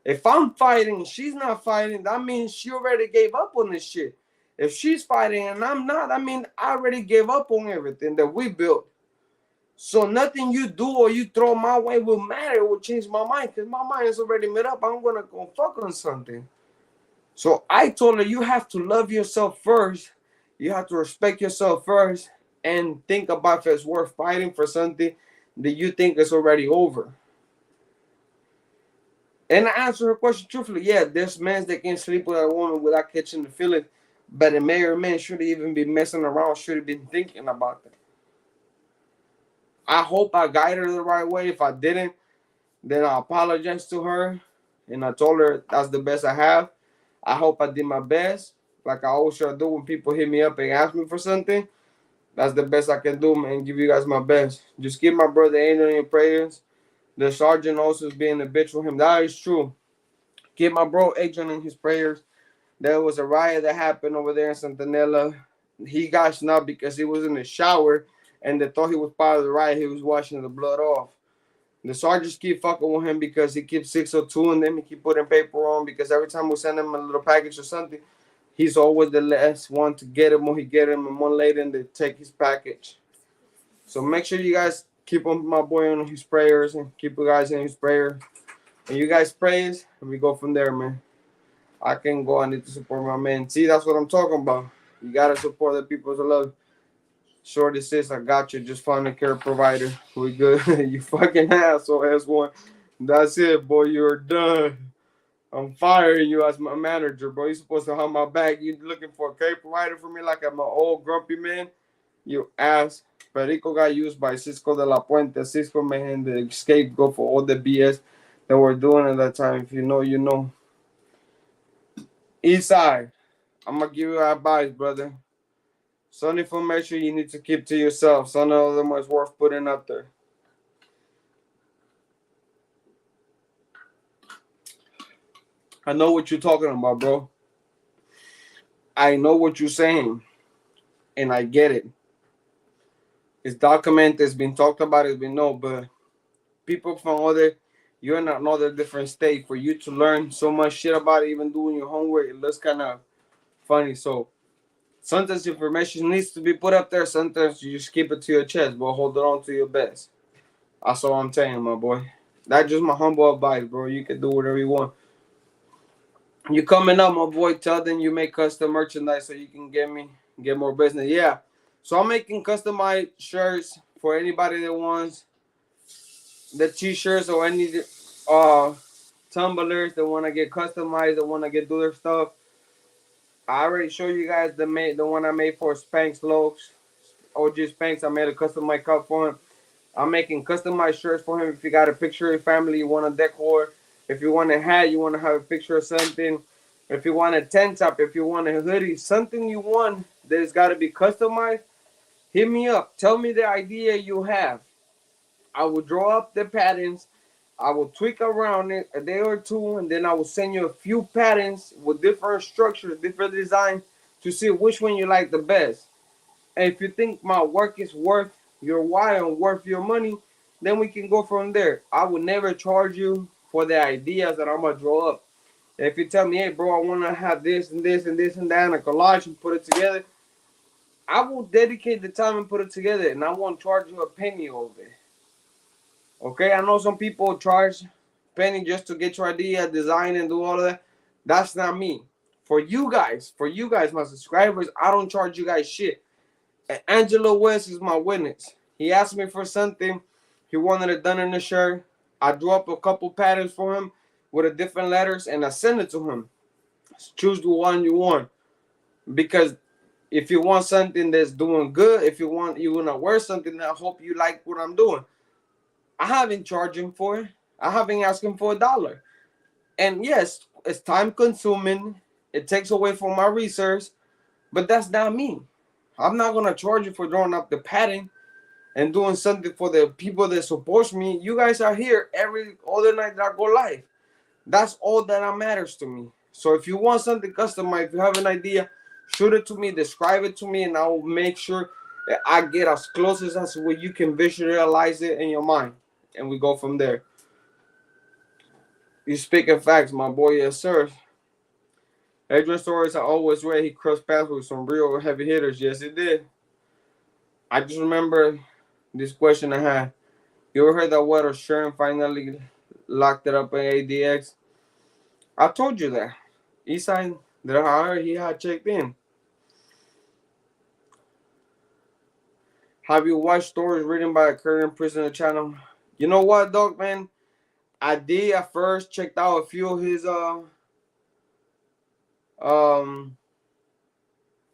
A: If I'm fighting, she's not fighting, that means she already gave up on this shit. If she's fighting and I'm not, I mean, I already gave up on everything that we built. So nothing you do or you throw my way will matter. It will change my mind, because my mind is already made up. I'm going to go fuck on something. So I told her, you have to love yourself first. You have to respect yourself first and think about if it's worth fighting for something that you think is already over. And I answer her question truthfully. Yeah, there's men that can sleep with a woman without catching the feeling. But a married man shouldn't even be messing around, should have been thinking about that. I hope I guided her the right way. If I didn't, then I apologize to her. And I told her that's the best I have. I hope I did my best. Like I always try to do when people hit me up and ask me for something. That's the best I can do, man. Give you guys my best. Just keep my brother Angel in your prayers. The sergeant also is being a bitch for him. That is true. Keep my bro Adrian in his prayers. There was a riot that happened over there in Santanella. He got snubbed because he was in the shower and they thought he was part of the riot. He was washing the blood off. The sergeants keep fucking with him because he keeps 602 and then he keep putting paper on, because every time we send him a little package or something, he's always the last one to get him, or he get him, and one later and they take his package. So make sure you guys keep my boy in his prayers and keep you guys in his prayer. And you guys praise, and we go from there, man. I can go. I need to support my man. See, that's what I'm talking about. You gotta support the people that love. Shorty says, I got you. Just find a care provider. We good. You fucking asshole, S1. That's it, boy. You're done. I'm firing you as my manager, bro. You're supposed to have my back. You looking for a care provider for me like I'm an old grumpy man? You ass. Perico got used by Cisco de la Puente. Cisco made him the scapegoat for all the BS that we're doing at that time. If you know, you know. Eastside, I'm gonna give you advice, brother. Some information you need to keep to yourself. Some of them is worth putting up there. I know what you're talking about, bro. I know what you're saying, and I get it. It's documented. It's been talked about. It's been known, but people from you're in another different state. For you to learn so much shit about it, even doing your homework, it looks kind of funny. So sometimes information needs to be put up there. Sometimes you just keep it to your chest, but hold it on to your best. That's all I'm saying, my boy. That's just my humble advice, bro. You can do whatever you want. You coming up, my boy. Tell them you make custom merchandise so you can get more business. Yeah. So I'm making customized shirts for anybody that wants the t-shirts or any tumblers that want to get customized, that want to do their stuff. I already showed you guys the one I made for Spanx Lopes. OG Spanx. I made a customized cup for him. I'm making customized shirts for him. If you got a picture of your family, you want a decor. If you want a hat, you want to have a picture of something. If you want a tent top, if you want a hoodie, something you want that's got to be customized, hit me up. Tell me the idea you have. I will draw up the patterns. I will tweak around it a day or two, and then I will send you a few patterns with different structures, different designs to see which one you like the best. And if you think my work is worth your while and worth your money, then we can go from there. I will never charge you for the ideas that I'm gonna draw up. If you tell me, hey bro, I wanna have this and this and this and that in a collage and put it together, I will dedicate the time and put it together, and I won't charge you a penny over it. Okay, I know some people charge penny just to get your idea, design, and do all of that. That's not me. For you guys, my subscribers, I don't charge you guys shit. Angelo West is my witness. He asked me for something. He wanted it done in the shirt. I drew up a couple patterns for him with the different letters, and I sent it to him. Choose the one you want. Because if you want something that's doing good, if you wanna wear something, I hope you like what I'm doing. I haven't charged him for it. I haven't asked him for $1. And yes, it's time consuming. It takes away from my research, but that's not me. I'm not gonna charge you for drawing up the pattern and doing something for the people that support me. You guys are here every other night that I go live. That's all that matters to me. So if you want something customized, if you have an idea, shoot it to me, describe it to me, and I will make sure that I get as close as where you can visualize it in your mind. And we go from there. You speaking facts, my boy, yes sir. Adrian Stories I always read he crossed paths with some real heavy hitters. Yes, he did. I just remember this question I had. You ever heard that Water Sherm finally locked it up in ADX? I told you that. Eastside, that I heard he had checked in. Have you watched stories written by a current prisoner channel? You know what, dog, man? I did at first checked out a few of his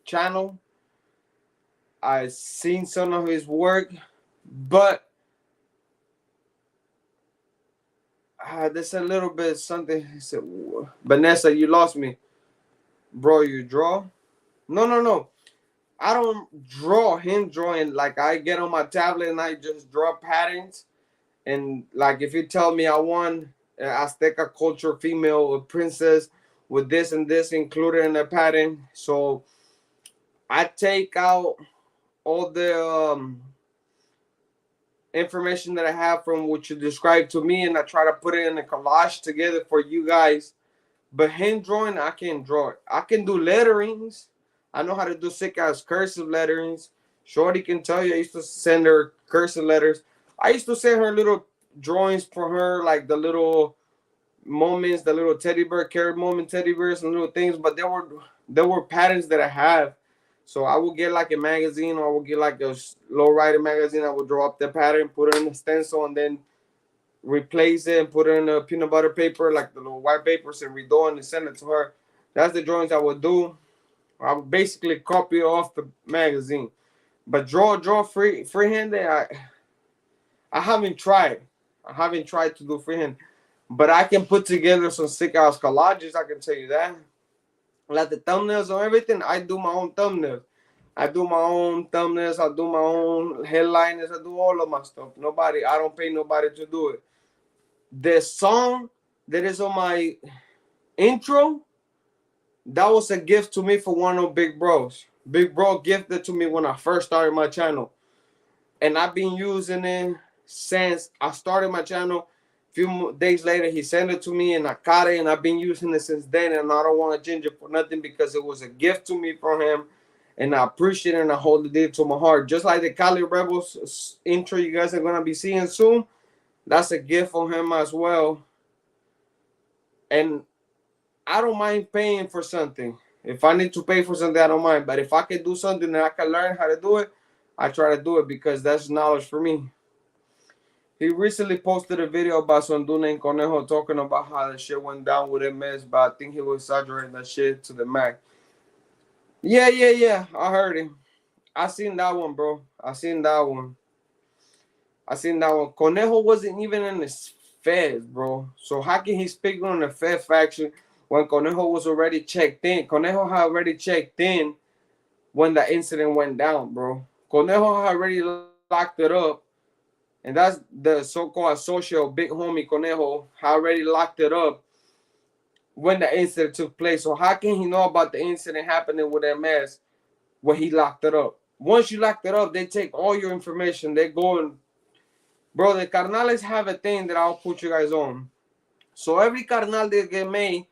A: channel. I seen some of his work, but there's a little bit something. He said, Vanessa, you lost me, bro. You draw? No. I don't draw him drawing. Like I get on my tablet and I just draw patterns. And like if you tell me I want Azteca culture female princess with this and this included in the pattern, so I take out all the information that I have from what you described to me, and I try to put it in a collage together for you guys. But hand drawing, I can't draw it. I can do letterings. I know how to do sick ass cursive letterings. Shorty can tell you I used to send her cursive letters. I used to send her little drawings for her, like the little moments, the little teddy bear, carrot moment teddy bears and little things. But there were patterns that I have. So I would get like a magazine, or I would get like a lowrider magazine. I would draw up the pattern, put it in a stencil, and then replace it and put it in a peanut butter paper, like the little white papers, and redo it and send it to her. That's the drawings I would do. I would basically copy it off the magazine. But draw freehanded, I haven't tried. I haven't tried to do freehand. But I can put together some sick ass collages, I can tell you that. Like the thumbnails or everything, I do my own thumbnails. I do my own thumbnails, I do my own headliners, I do all of my stuff. I don't pay nobody to do it. The song that is on my intro, that was a gift to me for one of Big Bros. Big Bro gifted to me when I first started my channel. And I've been using it since I started my channel. A few days later, he sent it to me and I caught it, and I've been using it since then. And I don't want to change it for nothing because it was a gift to me from him. And I appreciate it and I hold it dear to my heart. Just like the Cali Rebels intro you guys are going to be seeing soon, that's a gift from him as well. And I don't mind paying for something. If I need to pay for something, I don't mind. But if I can do something and I can learn how to do it, I try to do it because that's knowledge for me. He recently posted a video about Sonduna and Conejo talking about how the shit went down with MS, but I think he was exaggerating that shit to the max. Yeah. I heard him. I seen that one, bro. I seen that one. Conejo wasn't even in the feds, bro. So how can he speak on the Fed faction when Conejo was already checked in? Conejo had already checked in when the incident went down, bro. Conejo had already locked it up. And that's the so-called associate big homie Conejo had already locked it up when the incident took place. So how can he know about the incident happening with MS when he locked it up? Once you locked it up, they take all your information. They go and, bro, the carnales have a thing that I'll put you guys on. So every carnal they get made,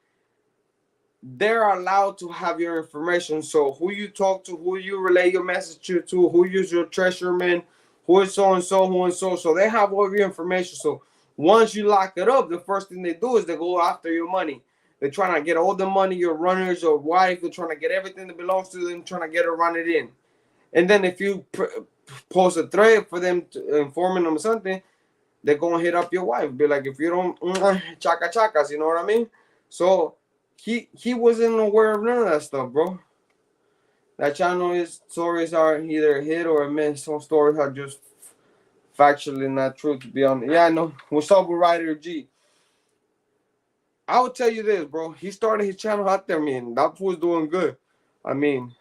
A: they're allowed to have your information. So who you talk to, who you relay your message to, who is your treasurerman, who is so and so, who and so. So they have all your information. So once you lock it up, the first thing they do is they go after your money. They're trying to get all the money, your runners, your wife. They're trying to get everything that belongs to them, trying to get it, run it in. And then if you post a thread for them to informing them something, they're going to hit up your wife. Be like, if you don't, chaka chakas, you know what I mean? So he wasn't aware of none of that stuff, bro. That channel is stories are either a hit or a miss. Some stories are just factually not true, to be honest. Yeah, I know. What's up with Ryder G? I will tell you this, bro. He started his channel out there, man. That fool's doing good. I mean,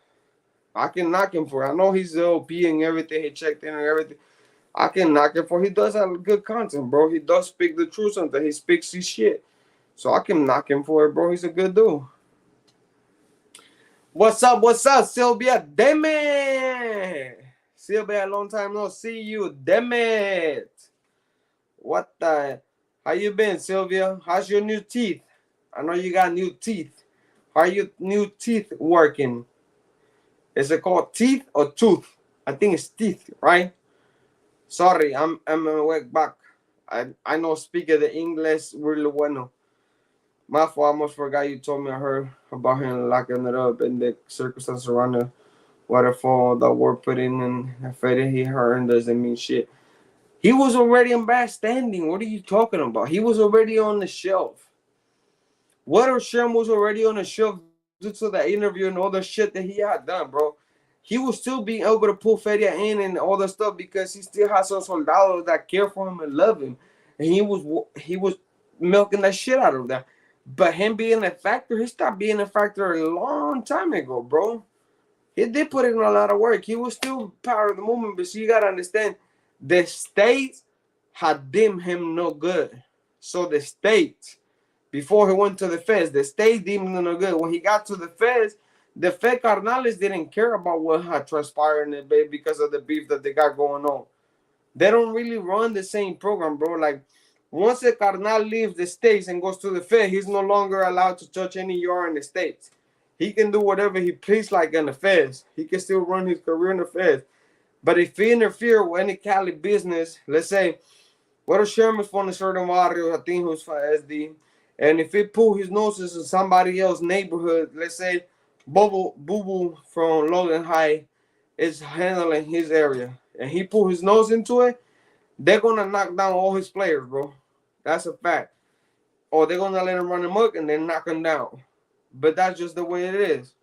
A: I can knock him for it. I know he's OP and everything. He checked in and everything. I can knock him for it. He does have good content, bro. He does speak the truth sometimes. He speaks his shit. So I can knock him for it, bro. He's a good dude. What's up? What's up, Sylvia? Damn it. Sylvia, long time no see you. Damn it. What the? How you been, Sylvia? How's your new teeth? I know you got new teeth. How are your new teeth working? Is it called teeth or tooth? I think it's teeth, right? Sorry, I'm awake back. I know speak the English really well. My fault, I almost forgot you told me I heard about him locking it up and the circumstances around the waterfall that we're putting in. The fact that he heard doesn't mean shit. He was already in bad standing. What are you talking about? He was already on the shelf. What Shem was already on the shelf due to the interview and all the shit that he had done, bro. He was still being able to pull Feria in and all the stuff because he still has some soldados that care for him and love him, and he was milking that shit out of them. But him being a factor, he stopped being a factor a long time ago, bro. He did put in a lot of work. He was still part of the movement, but you gotta understand, the states had deemed him no good. So the states, before he went to the feds, the state deemed him no good. When he got to the feds, the Fed carnales didn't care about what had transpired in the bay because of the beef that they got going on. They don't really run the same program, bro. Like, once a carnal leaves the states and goes to the Fed, he's no longer allowed to touch any yard in the states. He can do whatever he please like in the feds. He can still run his career in the feds. But if he interfere with any Cali business, let's say, what if Sherman's from a certain barrio, I think who's for SD, and if he pull his noses in somebody else's neighborhood, let's say Boo Boo from Logan High is handling his area, and he pull his nose into it, they're gonna knock down all his players, bro. That's a fact. Or they're gonna let him run amok and then knock him down. But that's just the way it is.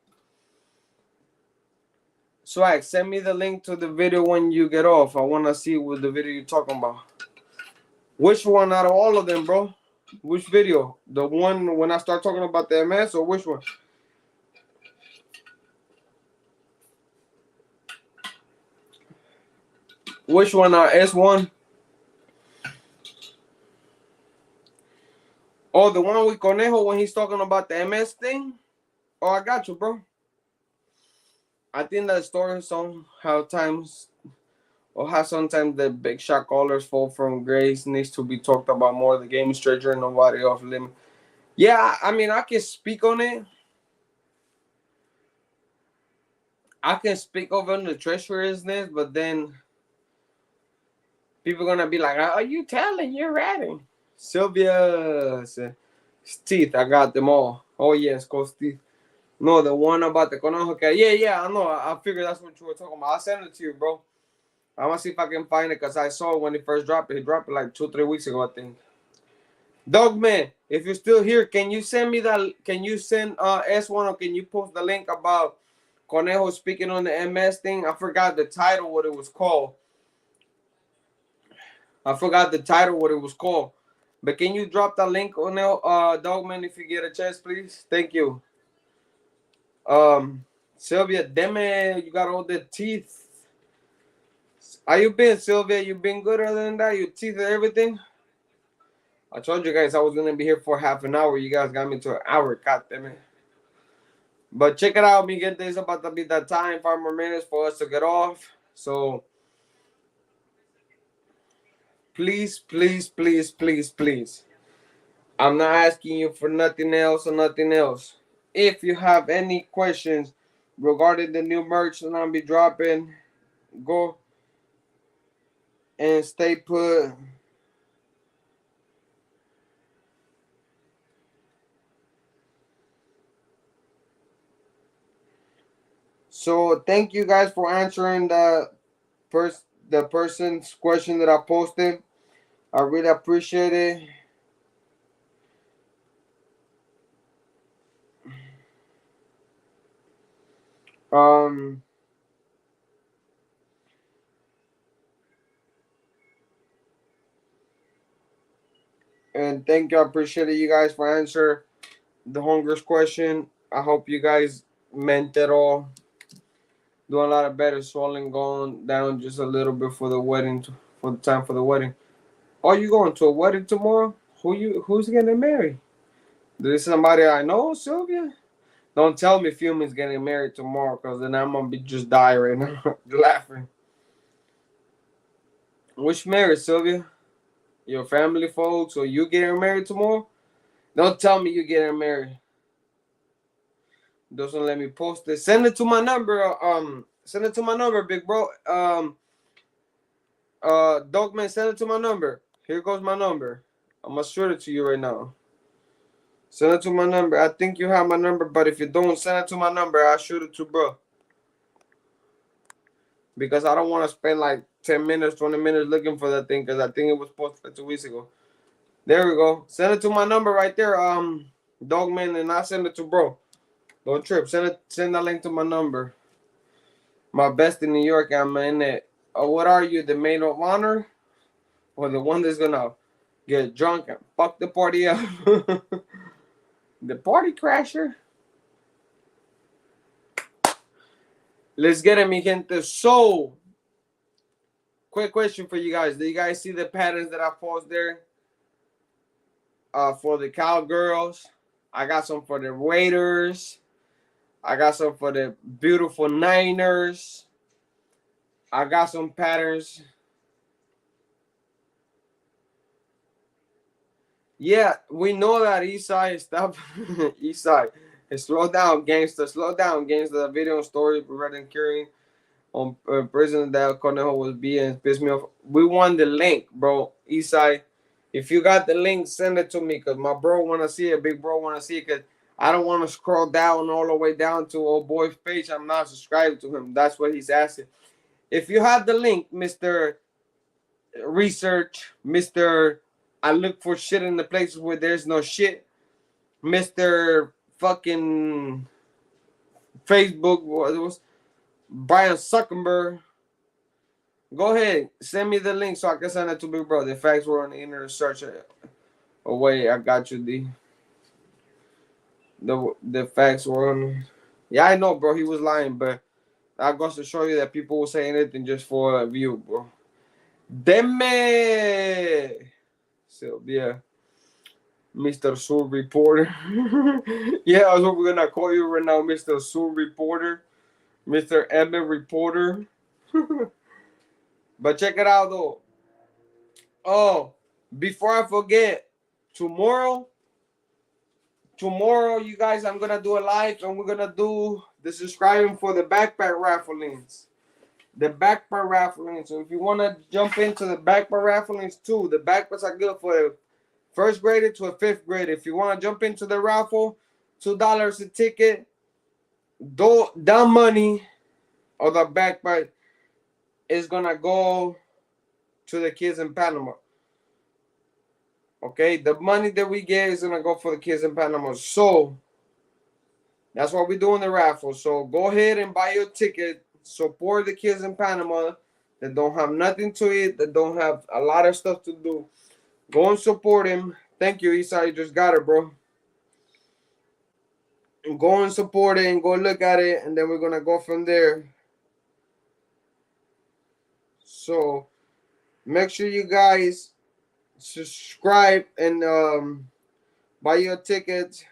A: Swag, send me the link to the video when you get off. I wanna see what the video you're talking about. Which one out of all of them, bro? Which video? The one when I start talking about the MS, or which one? Which one? S1? Oh, the one with Conejo when he's talking about the MS thing? Oh, I got you, bro. I think that story song how times or how sometimes the big shot callers fall from grace needs to be talked about more. The game stranger and nobody off limit. Yeah, I mean I can speak on it. I can speak over the treacherousness, but then people gonna be like, "Are you telling? You're ratting." Sylvia's teeth, I got them all. Oh yes, Coast teeth. No, the one about the conejo. Yeah, I know. I figured that's what you were talking about. I'll send it to you, bro. I'm gonna see if I can find it because I saw it when he first dropped it. He dropped it like 2-3 weeks ago, I think. Dogman, if you're still here, can you send me that? Can you send S1 or can you post the link about Conejo speaking on the MS thing? I forgot the title, what it was called. What it was called. But can you drop the link on Dogman, if you get a chance, please? Thank you. Sylvia, damn it, you got all the teeth. How you been, Sylvia? You been good other than that? Your teeth and everything? I told you guys I was gonna be here for half an hour. You guys got me to an hour. God damn it. But check it out, Miguel. There's about to be that time, 5 more minutes for us to get off. So please, please, please, please, please. I'm not asking you for nothing else or nothing else. If you have any questions regarding the new merch that I'll be dropping, go and stay put. So thank you guys for answering the person's question that I posted. I really appreciate it. Um, and thank you. I appreciate you guys for answer the hungers question. I hope you guys meant it all. Doing a lot of better, swelling going down just a little bit for the wedding, for the time for the wedding. Are you going to a wedding tomorrow? Who's getting married? This somebody I know, Sylvia? Don't tell me Fumin's getting married tomorrow, cause then I'm gonna be just die right now, laughing. Which marriage, Sylvia? Your family folks, or you getting married tomorrow? Don't tell me you getting married. Doesn't let me post it. Send it to my number. Send it to my number, big bro. Dogman, send it to my number. Here goes my number. I'm gonna shoot it to you right now. Send it to my number. I think you have my number, but if you don't send it to my number, I'll shoot it to bro. Because I don't want to spend like 10 minutes, 20 minutes looking for that thing, because I think it was posted 2 weeks ago. There we go. Send it to my number right there, Dogman, and I'll send it to bro. Don't trip. Send that link to my number. My best in New York, I'm in it. What are you, the maid of honor? Or the one that's gonna get drunk and fuck the party up? The party crasher? Let's get it, mi gente. So, quick question for you guys. Do you guys see the patterns that I post there? For the cowgirls. I got some for the Raiders. I got some for the beautiful Niners. I got some patterns. Yeah, we know that Eastside stop. Eastside, slow down, gangster. Slow down, gangster. The video story for Red and Curing on President Del Conejo was being pissed me off. We want the link, bro. Eastside, if you got the link, send it to me, cause my bro wanna see it. Big bro wanna see it, cause I don't want to scroll down all the way down to old boy's page. I'm not subscribed to him. That's what he's asking. If you have the link, Mister Research, Mister I look for shit in the places where there's no shit, Mister fucking Facebook, what was Brian Zuckerberg. Go ahead, send me the link so I can send it to Big Bro. The facts were on the internet search. Oh wait, I got you. The facts were on. Yeah, I know, bro. He was lying, but I goes to show you that people will say anything just for a view, bro. Deme, Sylvia, Mr. Sur Reporter. Yeah, that's what we're gonna call you right now, Mr. Sur Reporter, Mr. Emmett Reporter. But check it out though. Oh, before I forget, tomorrow, you guys, I'm gonna do a live and we're gonna do the subscribing for the backpack rafflings. The backpack rafflings. So if you wanna jump into the backpack rafflings too, the backpacks are good for a first grader to a fifth grader. If you wanna jump into the raffle, $2 a ticket. That money or the backpack is gonna go to the kids in Panama. Okay, the money that we get is gonna go for the kids in Panama. So that's what we do in the raffle. So go ahead and buy your ticket. Support the kids in Panama that don't have nothing to eat, that don't have a lot of stuff to do. Go and support him. Thank you, Isa. You just got it, bro. And go and support it and go look at it, and then we're gonna go from there. So make sure you guys subscribe and buy your tickets.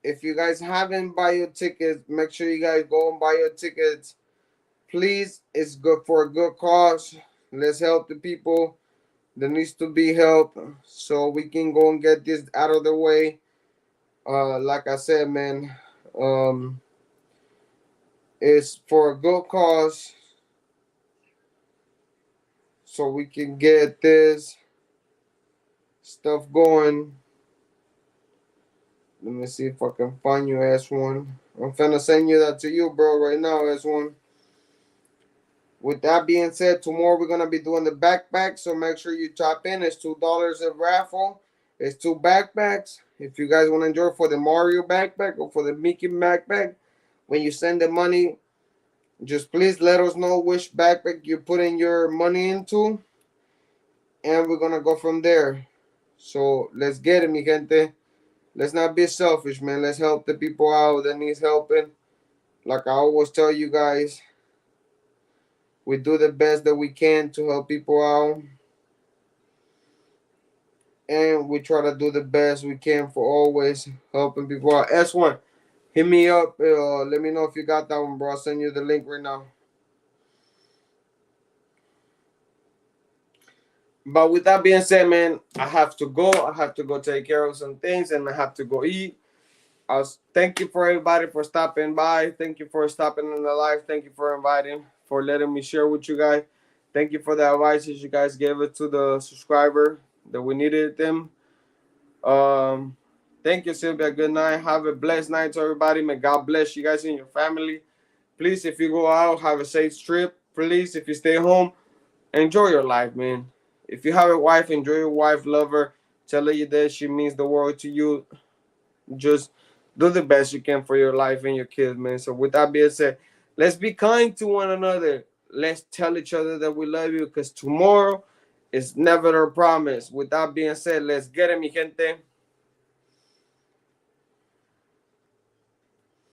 A: If you guys haven't buy your tickets, make sure you guys go and buy your tickets. Please, it's good for a good cause. Let's help the people that needs to be helped so we can go and get this out of the way. Like I said, man, it's for a good cause so we can get this stuff going. Let me see if I can find you S1. I'm finna send you that to you, bro, right now, S1. With that being said, tomorrow we're gonna be doing the backpack, so make sure you chop in. It's $2 a raffle. It's 2 backpacks. If you guys want to enjoy for the Mario backpack or for the Mickey backpack, when you send the money, just please let us know which backpack you're putting your money into, and we're gonna go from there. So let's get it, mi gente. Let's not be selfish, man. Let's help the people out that needs helping. Like I always tell you guys, we do the best that we can to help people out, and we try to do the best we can for always helping people out. S1, hit me up. Let me know if you got that one, bro. I'll send you the link right now. But with that being said, man, I have to go. I have to go take care of some things, and I have to go eat. Thank you for everybody for stopping by. Thank you for stopping in the live. Thank you for inviting, for letting me share with you guys. Thank you for the advices you guys gave it to the subscriber that we needed them. Um, Thank you, Sylvia. Good night. Have a blessed night to everybody. May God bless you guys and your family. Please, if you go out, have a safe trip. Please, if you stay home, enjoy your life, man. If you have a wife, enjoy your wife, love her, tell her that she means the world to you. Just do the best you can for your life and your kids, man. So with that being said, let's be kind to one another. Let's tell each other that we love you, because tomorrow is never a promise. With that being said, let's get it, mi gente.